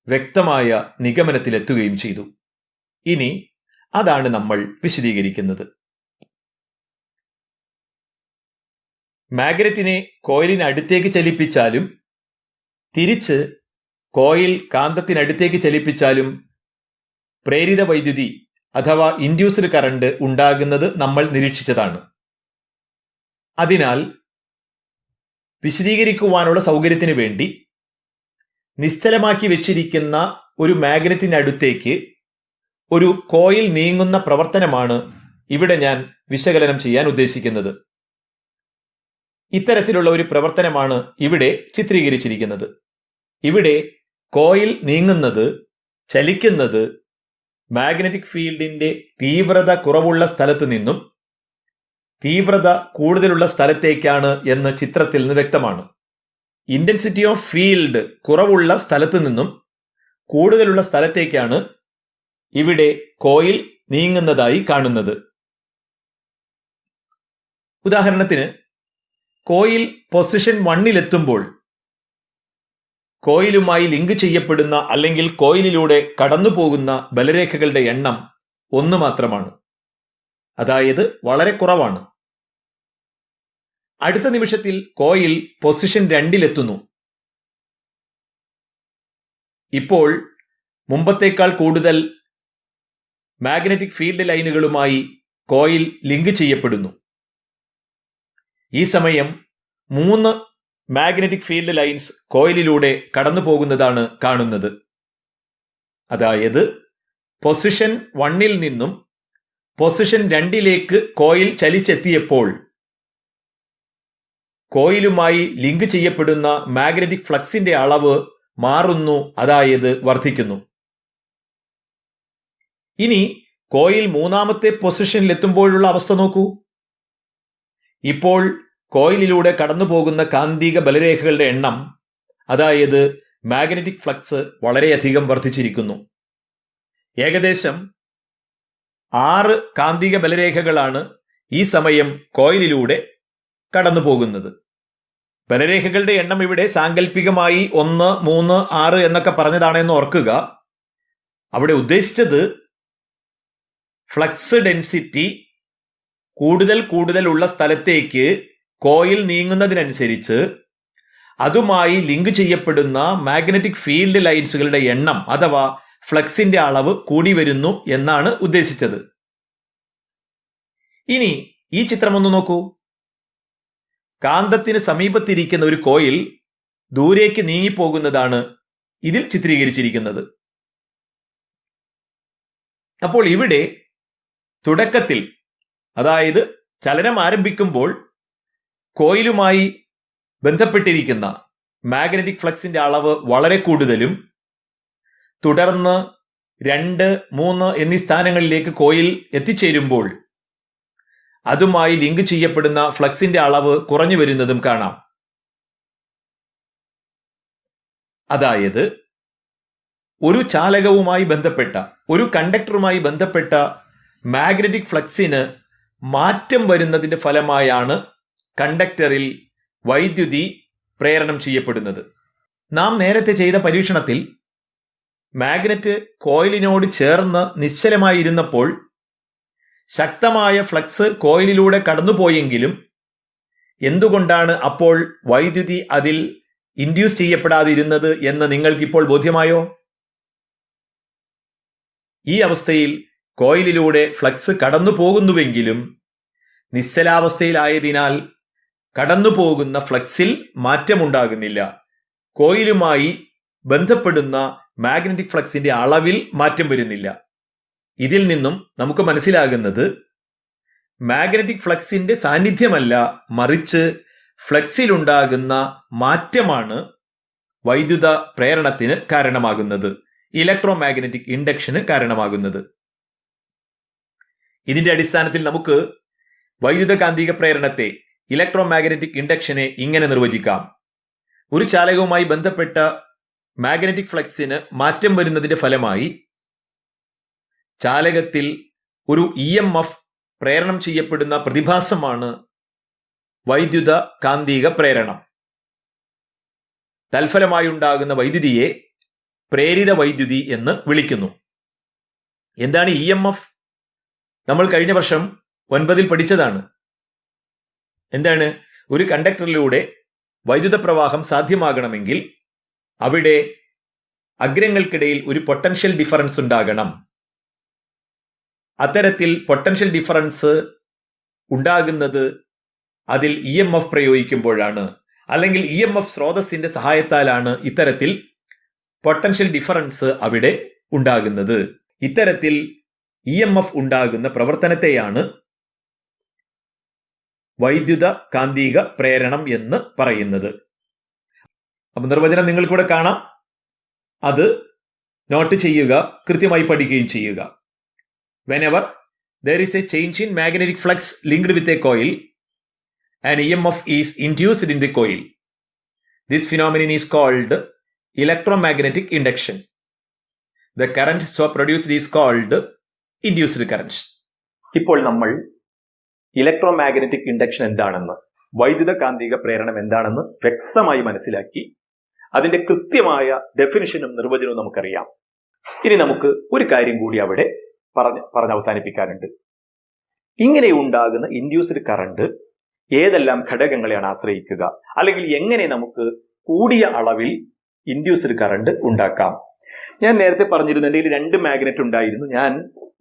വ്യക്തമായ നിഗമനത്തിലെത്തുകയും ചെയ്തു. ഇനി അതാണ് നമ്മൾ വിശദീകരിക്കുന്നത്. മാഗ്നറ്റിനെ കോയിലിനടുത്തേക്ക് ചലിപ്പിച്ചാലും തിരിച്ച് കോയിൽ കാന്തത്തിനടുത്തേക്ക് ചലിപ്പിച്ചാലും പ്രേരിത വൈദ്യുതി അഥവാ ഇൻഡ്യൂസ്ഡ് കറണ്ട് ഉണ്ടാകുന്നത് നമ്മൾ നിരീക്ഷിച്ചതാണ്. അതിനാൽ വിശദീകരിക്കുവാനുള്ള സൗകര്യത്തിന് വേണ്ടി നിശ്ചലമാക്കി വെച്ചിരിക്കുന്ന ഒരു മാഗ്നറ്റിനടുത്തേക്ക് ഒരു കോയിൽ നീങ്ങുന്ന പ്രവർത്തനമാണ് ഇവിടെ ഞാൻ വിശകലനം ചെയ്യാൻ ഉദ്ദേശിക്കുന്നത്. ഇത്തരത്തിലുള്ള ഒരു പ്രവർത്തനമാണ് ഇവിടെ ചിത്രീകരിച്ചിരിക്കുന്നത്. ഇവിടെ കോയിൽ നീങ്ങുന്നത്, ചലിക്കുന്നത് മാഗ്നറ്റിക് ഫീൽഡിന്റെ തീവ്രത കുറവുള്ള സ്ഥലത്ത് നിന്നും തീവ്രത കൂടുതലുള്ള സ്ഥലത്തേക്കാണ് എന്ന് ചിത്രത്തിൽ നിന്ന് വ്യക്തമാണ്. ഇന്റൻസിറ്റി ഓഫ് ഫീൽഡ് കുറവുള്ള സ്ഥലത്ത് നിന്നും കൂടുതലുള്ള സ്ഥലത്തേക്കാണ് ഇവിടെ കോയിൽ നീങ്ങുന്നതായി കാണുന്നത്. ഉദാഹരണത്തിന്, കോയിൽ പൊസിഷൻ 1-ലെത്തുമ്പോൾ കോയിലുമായി ലിങ്ക് ചെയ്യപ്പെടുന്ന അല്ലെങ്കിൽ കോയിലിലൂടെ കടന്നു പോകുന്ന ബലരേഖകളുടെ എണ്ണം 1 മാത്രമാണ്. അതായത് വളരെ കുറവാണ്. അടുത്ത നിമിഷത്തിൽ കോയിൽ പൊസിഷൻ 2-ലെത്തുന്നു. ഇപ്പോൾ മുമ്പത്തേക്കാൾ കൂടുതൽ മാഗ്നറ്റിക് ഫീൽഡ് ലൈനുകളുമായി കോയിൽ ലിങ്ക് ചെയ്യപ്പെടുന്നു. ഈ സമയം 3 മാഗ്നറ്റിക് ഫീൽഡ് ലൈൻസ് കോയിലിലൂടെ കടന്നു പോകുന്നതാണ് കാണുന്നത്. അതായത് പൊസിഷൻ 1-ൽ നിന്നും പൊസിഷൻ 2-ലേക്ക് കോയിൽ ചലിച്ചെത്തിയപ്പോൾ കോയിലുമായി ലിങ്ക് ചെയ്യപ്പെടുന്ന മാഗ്നറ്റിക് ഫ്ലക്സിന്റെ അളവ് മാറുന്നു, അതായത് വർദ്ധിക്കുന്നു. ഇനി കോയിൽ 3-ാമത്തെ പൊസിഷനിലെത്തുമ്പോഴുള്ള അവസ്ഥ നോക്കൂ. ഇപ്പോൾ കോയിലിലൂടെ കടന്നു പോകുന്ന കാന്തിക ബലരേഖകളുടെ എണ്ണം, അതായത് മാഗ്നറ്റിക് ഫ്ലക്സ്, വളരെയധികം വർദ്ധിച്ചിരിക്കുന്നു. ഏകദേശം 6 കാന്തിക ബലരേഖകളാണ് ഈ സമയം കോയിലിലൂടെ കടന്നു പോകുന്നത്. ബലരേഖകളുടെ എണ്ണം ഇവിടെ സാങ്കല്പികമായി 1, 3, 6 എന്നൊക്കെ പറഞ്ഞതാണെന്ന് ഓർക്കുക. അവിടെ ഉദ്ദേശിച്ചത് ഫ്ലക്സ് ഡെൻസിറ്റി കൂടുതൽ ഉള്ള സ്ഥലത്തേക്ക് കോയിൽ നീങ്ങുന്നതിനനുസരിച്ച് അതുമായി ലിങ്ക് ചെയ്യപ്പെടുന്ന മാഗ്നറ്റിക് ഫീൽഡ് ലൈൻസുകളുടെ എണ്ണം അഥവാ ഫ്ലക്സിന്റെ അളവ് കൂടി വരുന്നു എന്നാണ് ഉദ്ദേശിച്ചത്. ഇനി ഈ ചിത്രം ഒന്ന് നോക്കൂ. കാന്തത്തിന് സമീപത്തിരിക്കുന്ന ഒരു കോയിൽ ദൂരേക്ക് നീങ്ങിപ്പോകുന്നതാണ് ഇതിൽ ചിത്രീകരിച്ചിരിക്കുന്നത്. അപ്പോൾ ഇവിടെ തുടക്കത്തിൽ, അതായത് ചലനം ആരംഭിക്കുമ്പോൾ കോയിലുമായി ബന്ധപ്പെട്ടിരിക്കുന്ന മാഗ്നറ്റിക് ഫ്ലക്സിന്റെ അളവ് വളരെ കൂടുതലും തുടർന്ന് 2, 3 എന്നീ സ്ഥാനങ്ങളിലേക്ക് കോയിൽ എത്തിച്ചേരുമ്പോൾ അതുമായി ലിങ്ക് ചെയ്യപ്പെടുന്ന ഫ്ലക്സിന്റെ അളവ് കുറഞ്ഞു വരുന്നതും കാണാം. അതായത് ഒരു ചാലകവുമായി ബന്ധപ്പെട്ട, ഒരു കണ്ടക്ടറുമായി ബന്ധപ്പെട്ട മാഗ്നറ്റിക് ഫ്ലക്സിന് മാറ്റം വരുന്നതിന്റെ ഫലമായാണ് കണ്ടക്ടറിൽ വൈദ്യുതി പ്രേരണം ചെയ്യപ്പെടുന്നത്. നാം നേരത്തെ ചെയ്ത പരീക്ഷണത്തിൽ മാഗ്നറ്റ് കോയിലിനോട് ചേർന്ന് നിശ്ചലമായിരുന്നപ്പോൾ ശക്തമായ ഫ്ലക്സ് കോയിലിലൂടെ കടന്നുപോയെങ്കിലും എന്തുകൊണ്ടാണ് അപ്പോൾ വൈദ്യുതി അതിൽ ഇൻഡ്യൂസ് ചെയ്യപ്പെടാതിരുന്നത് എന്ന് നിങ്ങൾക്കിപ്പോൾ ബോധ്യമായോ? ഈ അവസ്ഥയിൽ കോയിലിലൂടെ ഫ്ലക്സ് കടന്നു പോകുന്നുവെങ്കിലും നിശ്ചലാവസ്ഥയിലായതിനാൽ കടന്നുപോകുന്ന ഫ്ലക്സിൽ മാറ്റമുണ്ടാകുന്നില്ല. കോയിലുമായി ബന്ധപ്പെടുന്ന മാഗ്നറ്റിക് ഫ്ലക്സിന്റെ അളവിൽ മാറ്റം വരുന്നില്ല. ഇതിൽ നിന്നും നമുക്ക് മനസ്സിലാകുന്നത് മാഗ്നറ്റിക് ഫ്ലക്സിന്റെ സാന്നിധ്യമല്ല, മറിച്ച് ഫ്ലക്സിലുണ്ടാകുന്ന മാറ്റമാണ് വൈദ്യുത പ്രേരണത്തിന് കാരണമാകുന്നത്, ഇലക്ട്രോമാഗ്നറ്റിക് ഇൻഡക്ഷന് കാരണമാകുന്നത്. ഇതിന്റെ അടിസ്ഥാനത്തിൽ നമുക്ക് വൈദ്യുത കാന്തിക പ്രേരണത്തെ ഇലക്ട്രോ മാഗ്നറ്റിക് ഇൻഡക്ഷനെ ഇങ്ങനെ നിർവചിക്കാം. ഒരു ചാലകവുമായി ബന്ധപ്പെട്ട മാഗ്നറ്റിക് ഫ്ലക്സിന് മാറ്റം വരുന്നതിന്റെ ഫലമായി ചാലകത്തിൽ ഒരു EMF പ്രേരണം ചെയ്യപ്പെടുന്ന പ്രതിഭാസമാണ് വൈദ്യുത കാന്തിക പ്രേരണം. തൽഫലമായുണ്ടാകുന്ന വൈദ്യുതിയെ പ്രേരിത വൈദ്യുതി എന്ന് വിളിക്കുന്നു. എന്താണ് EMF? നമ്മൾ കഴിഞ്ഞ വർഷം 9 പഠിച്ചതാണ്. എന്താണ്? ഒരു കണ്ടക്ടറിലൂടെ വൈദ്യുത പ്രവാഹം സാധ്യമാകണമെങ്കിൽ അവിടെ അഗ്രങ്ങൾക്കിടയിൽ ഒരു പൊട്ടൻഷ്യൽ ഡിഫറൻസ് ഉണ്ടാകണം. അത്തരത്തിൽ പൊട്ടൻഷ്യൽ ഡിഫറൻസ് ഉണ്ടാകുന്നത് അതിൽ EMF പ്രയോഗിക്കുമ്പോഴാണ്, അല്ലെങ്കിൽ EMF സ്രോതസ്സിന്റെ സഹായത്താലാണ് ഇത്തരത്തിൽ പൊട്ടൻഷ്യൽ ഡിഫറൻസ് അവിടെ ഉണ്ടാകുന്നത്. ഇത്തരത്തിൽ EMF ഉണ്ടാകുന്ന പ്രവർത്തനത്തെയാണ് വൈദ്യുത കാന്തിക പ്രേരണം എന്ന് പറയുന്നത്. അപ്പൊ നിർവചനം നിങ്ങൾക്കൂടെ കാണാം. അത് നോട്ട് ചെയ്യുക, കൃത്യമായി പഠിക്കുകയും ചെയ്യുക. Whenever there is a change in magnetic flux linked with a coil, an EMF is induced in the coil. This phenomenon is called electromagnetic induction. The current so produced is called induced current. ഇപ്പോൾ നമ്മൾ electromagnetic induction എന്താണെന്ന്, വൈദ്യുത കാന്തിക പ്രേരണം എന്താണെന്ന് വ്യക്തമായി മനസ്സിലാക്കി. അതിന്റെ കൃത്യമായ ഡെഫിനിഷനും നിർവചനവും നമുക്കറിയാം. ഇനി നമുക്ക് ഒരു കാര്യം കൂടി അവിടെ പറഞ്ഞ് അവസാനിപ്പിക്കാനുണ്ട്. ഇങ്ങനെ ഉണ്ടാകുന്ന ഇൻഡ്യൂസ്ഡ് കറണ്ട് ഏതെല്ലാം ഘടകങ്ങളെയാണ് ആശ്രയിക്കുക, അല്ലെങ്കിൽ എങ്ങനെ നമുക്ക് കൂടിയ അളവിൽ ഇൻഡ്യൂസ്ഡ് കറണ്ട് ഉണ്ടാക്കാം? ഞാൻ നേരത്തെ പറഞ്ഞിരുന്നു, എൻ്റെ കയ്യിൽ 2 മാഗ്നറ്റ് ഉണ്ടായിരുന്നു. ഞാൻ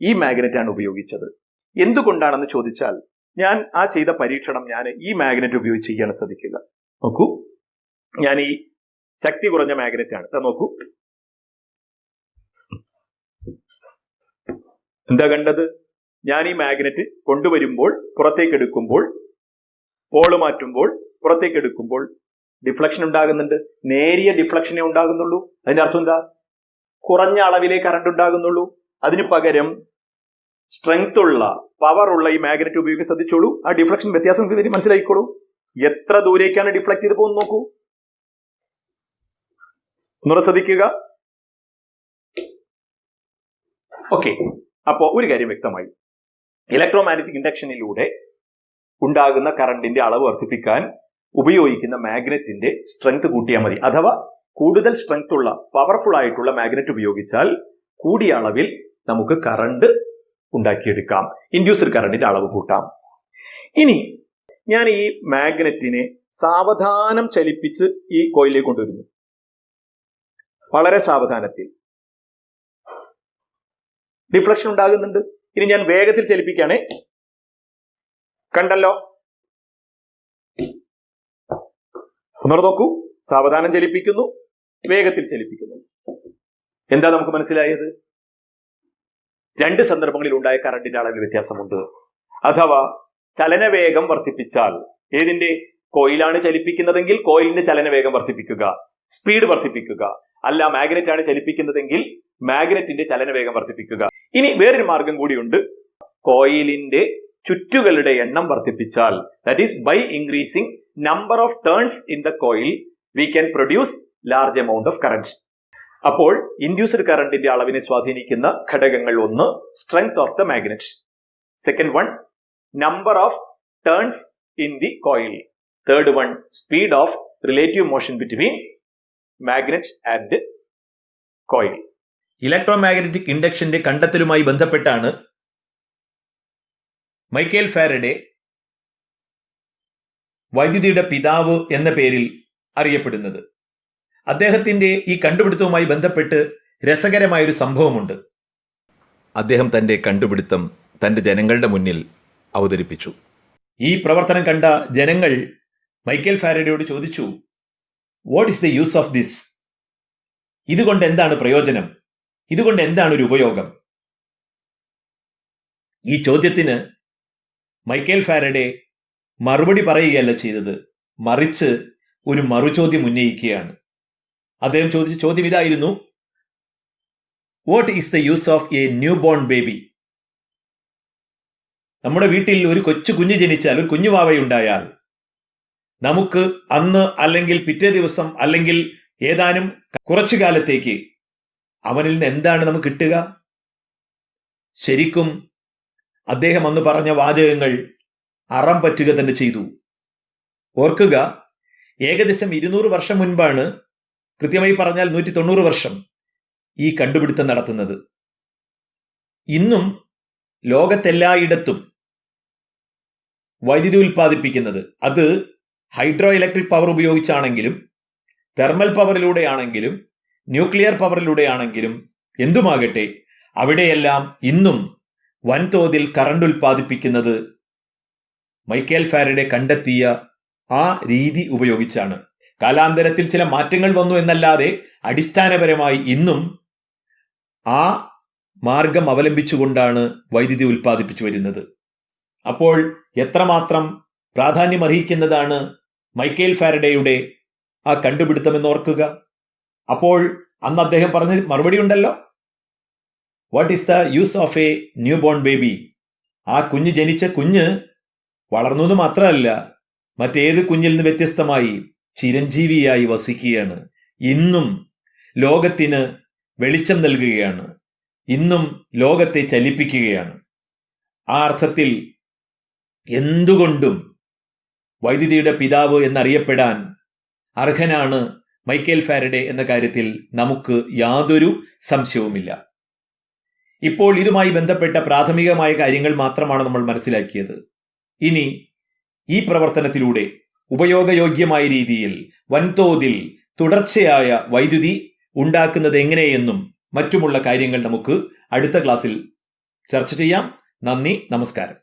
ഈ മാഗ്നറ്റാണ് ഉപയോഗിച്ചത്. എന്തുകൊണ്ടാണെന്ന് ചോദിച്ചാൽ, ഞാൻ ആ ചെയ്ത പരീക്ഷണം ഞാൻ ഈ മാഗ്നറ്റ് ഉപയോഗിച്ച് ചെയ്യാൻ ശ്രദ്ധിക്കുക. നോക്കൂ, ഞാൻ ഈ ശക്തി കുറഞ്ഞ മാഗ്നറ്റ് ആണ്. നോക്കൂ, എന്താ കണ്ടത്? ഞാൻ ഈ മാഗ്നറ്റ് കൊണ്ടുവരുമ്പോൾ, പുറത്തേക്ക് എടുക്കുമ്പോൾ, പോള് മാറ്റുമ്പോൾ, പുറത്തേക്ക് എടുക്കുമ്പോൾ ഡിഫ്ലക്ഷൻ ഉണ്ടാകുന്നുണ്ട്. നേരിയ ഡിഫ്ലക്ഷനേ ഉണ്ടാകുന്നുള്ളൂ. അതിന്റെ അർത്ഥം എന്താ? കുറഞ്ഞ അളവിലേ കറണ്ട് ഉണ്ടാകുന്നുള്ളൂ. അതിന് പകരം സ്ട്രെങ്ത് ഉള്ള, പവർ ഉള്ള ഈ മാഗ്നറ്റ് ഉപയോഗിക്കാൻ ശ്രദ്ധിച്ചോളൂ. ആ ഡിഫ്ലക്ഷൻ വ്യത്യാസം മനസ്സിലായിക്കോളൂ. എത്ര ദൂരേക്കാണ് ഡിഫ്ലക്ട് ചെയ്ത് പോകുന്നത് നോക്കൂ. ഒന്നുകൂടെ ശ്രദ്ധിക്കുക. ഓക്കെ, അപ്പോ ഒരു കാര്യം വ്യക്തമായി. ഇലക്ട്രോമാഗ്നറ്റിക് ഇൻഡക്ഷനിലൂടെ ഉണ്ടാകുന്ന കറണ്ടിന്റെ അളവ് വർദ്ധിപ്പിക്കാൻ ഉപയോഗിക്കുന്ന മാഗ്നറ്റിന്റെ സ്ട്രെങ്ത് കൂട്ടിയാൽ മതി. അഥവാ കൂടുതൽ സ്ട്രെങ്ത് ഉള്ള, പവർഫുൾ ആയിട്ടുള്ള മാഗ്നറ്റ് ഉപയോഗിച്ചാൽ കൂടിയ അളവിൽ നമുക്ക് കറണ്ട് ഉണ്ടാക്കിയെടുക്കാം. ഇൻഡ്യൂസ്ഡ് കറണ്ടിന്റെ അളവ് കൂട്ടാം. ഇനി ഞാൻ ഈ മാഗ്നറ്റിനെ സാവധാനം ചലിപ്പിച്ച് ഈ കോയിലേക്ക് കൊണ്ടുവരുന്നു. വളരെ സാവധാനത്തിൽ. ഡിഫ്ലക്ഷൻ ഉണ്ടാകുന്നുണ്ട്. ഇനി ഞാൻ വേഗത്തിൽ ചലിപ്പിക്കുകയാണേ. കണ്ടല്ലോ? ഒന്നുകൂടെ നോക്കൂ. സാവധാനം ചലിപ്പിക്കുന്നു, വേഗത്തിൽ ചലിപ്പിക്കുന്നു. എന്താ നമുക്ക് മനസ്സിലായത്? 2 സന്ദർഭങ്ങളിൽ ഉണ്ടായ കറണ്ടിന്റെ അളവിൽ വ്യത്യാസമുണ്ട്. അഥവാ ചലനവേഗം വർദ്ധിപ്പിച്ചാൽ, ഏതിന്റെ? കോയിലാണ് ചലിപ്പിക്കുന്നതെങ്കിൽ കോയിലിന്റെ ചലനവേഗം വർദ്ധിപ്പിക്കുക, സ്പീഡ് വർദ്ധിപ്പിക്കുക. അല്ല, മാഗ്നറ്റ് ആണ് ചലിപ്പിക്കുന്നതെങ്കിൽ മാഗ്നറ്റിന്റെ ചലനവേഗം വർദ്ധിപ്പിക്കുക. ഇനി വേറൊരു മാർഗം കൂടിയുണ്ട്. കോയിലിന്റെ ചുറ്റുകളുടെ എണ്ണം വർദ്ധിപ്പിച്ചാൽ, that is by increasing number of turns in the coil we can produce large amount of current. അപ്പോൾ ഇൻഡ്യൂസ്ഡ് കറണ്ടിന്റെ അളവിനെ സ്വാധീനിക്കുന്ന ഘടകങ്ങൾ: 1, strength of the magnet; second one, number of turns in the coil; third one, speed of relative motion between magnet and coil. Electromagnetic ഇൻഡക്ഷന്റെ കണ്ടെത്തലുമായി ബന്ധപ്പെട്ടാണ് Michael Faraday വൈദ്യുതിയുടെ പിതാവ് എന്ന പേരിൽ അറിയപ്പെടുന്നത്. അദ്ദേഹത്തിന്റെ ഈ കണ്ടുപിടുത്തവുമായി ബന്ധപ്പെട്ട് രസകരമായൊരു സംഭവമുണ്ട്. അദ്ദേഹം തന്റെ കണ്ടുപിടുത്തം തന്റെ ജനങ്ങളുടെ മുന്നിൽ അവതരിപ്പിച്ചു. ഈ പ്രവർത്തനം കണ്ട ജനങ്ങൾ മൈക്കേൽ ഫാരഡെയോട് ചോദിച്ചു, what is the use of this? ഇതുകൊണ്ട് എന്താണ് പ്രയോജനം? ഇതുകൊണ്ട് എന്താണ് ഒരു ഉപയോഗം? ഈ ചോദ്യത്തിന് മൈക്കേൽ ഫാരഡെ മറുപടി പറയുകയല്ല ചെയ്തത്, മറിച്ച് ഒരു മറുചോദ്യം ഉന്നയിക്കുകയാണ്. അദ്ദേഹം ചോദിച്ച ചോദ്യം ഇതായിരുന്നു: what is the use of A new born baby? നമ്മുടെ വീട്ടിൽ ഒരു കൊച്ചു കുഞ്ഞ് ജനിച്ചാൽ, ഒരു കുഞ്ഞുവാവയുണ്ടായാൽ നമുക്ക് അന്ന് അല്ലെങ്കിൽ പിറ്റേ ദിവസം അല്ലെങ്കിൽ ഏതാനും കുറച്ചു കാലത്തേക്ക് അവനിൽ നിന്ന് എന്താണ് നമുക്ക് കിട്ടുക? ശരിക്കും അദ്ദേഹം അന്ന് പറഞ്ഞ വാചകങ്ങൾ അറം പറ്റുക തന്നെ ചെയ്തു. ഓർക്കുക, ഏകദേശം 200 വർഷം മുൻപാണ്, കൃത്യമായി പറഞ്ഞാൽ 190 വർഷം ഈ കണ്ടുപിടുത്തം നടത്തുന്നത്. ഇന്നും ലോകത്തെല്ലായിടത്തും വൈദ്യുതി ഉൽപ്പാദിപ്പിക്കുന്നത്, അത് ഹൈഡ്രോ ഇലക്ട്രിക് പവർ ഉപയോഗിച്ചാണെങ്കിലും തെർമൽ പവറിലൂടെയാണെങ്കിലും ന്യൂക്ലിയർ പവറിലൂടെയാണെങ്കിലും എന്തുമാകട്ടെ, അവിടെയെല്ലാം ഇന്നും വൻതോതിൽ കറണ്ട് ഉൽപ്പാദിപ്പിക്കുന്നത് മൈക്കേൽ ഫാരഡെ കണ്ടെത്തിയ ആ രീതി ഉപയോഗിച്ചാണ്. കാലാന്തരത്തിൽ ചില മാറ്റങ്ങൾ വന്നു എന്നല്ലാതെ അടിസ്ഥാനപരമായി ഇന്നും ആ മാർഗം അവലംബിച്ചുകൊണ്ടാണ് വൈദ്യുതി ഉൽപ്പാദിപ്പിച്ചു വരുന്നത്. അപ്പോൾ എത്രമാത്രം പ്രാധാന്യം അർഹിക്കുന്നതാണ് മൈക്കേൽ ഫാരഡെയുടെ ആ കണ്ടുപിടുത്തം എന്ന് ഓർക്കുക. അപ്പോൾ അന്ന് അദ്ദേഹം പറഞ്ഞ മറുപടി ഉണ്ടല്ലോ, what is the use of A new born baby? ആ ജനിച്ച കുഞ്ഞ് വളർന്നു എന്ന് മാത്രമല്ല, മറ്റേത് കുഞ്ഞിൽ നിന്ന് വ്യത്യസ്തമായി ചിരഞ്ജീവിയായി വസിക്കുകയാണ്. ഇന്നും ലോകത്തിന് വെളിച്ചം നൽകുകയാണ്, ഇന്നും ലോകത്തെ ചലിപ്പിക്കുകയാണ്. ആ അർത്ഥത്തിൽ എന്തുകൊണ്ടും വൈദ്യുതിയുടെ പിതാവ് എന്നറിയപ്പെടാൻ അർഹനാണ് മൈക്കേൽ ഫാരഡെ എന്ന കാര്യത്തിൽ നമുക്ക് യാതൊരു സംശയവുമില്ല. ഇപ്പോൾ ഇതുമായി ബന്ധപ്പെട്ട പ്രാഥമികമായ കാര്യങ്ങൾ മാത്രമാണ് നമ്മൾ മനസ്സിലാക്കിയത്. ഇനി ഈ പ്രവർത്തനത്തിലൂടെ ഉപയോഗയോഗ്യമായ രീതിയിൽ വൻതോതിൽ തുടർച്ചയായ വൈദ്യുതി ഉണ്ടാക്കുന്നത് എങ്ങനെയെന്നും മറ്റുമുള്ള കാര്യങ്ങൾ നമുക്ക് അടുത്ത ക്ലാസ്സിൽ ചർച്ച ചെയ്യാം. നന്ദി, നമസ്കാരം.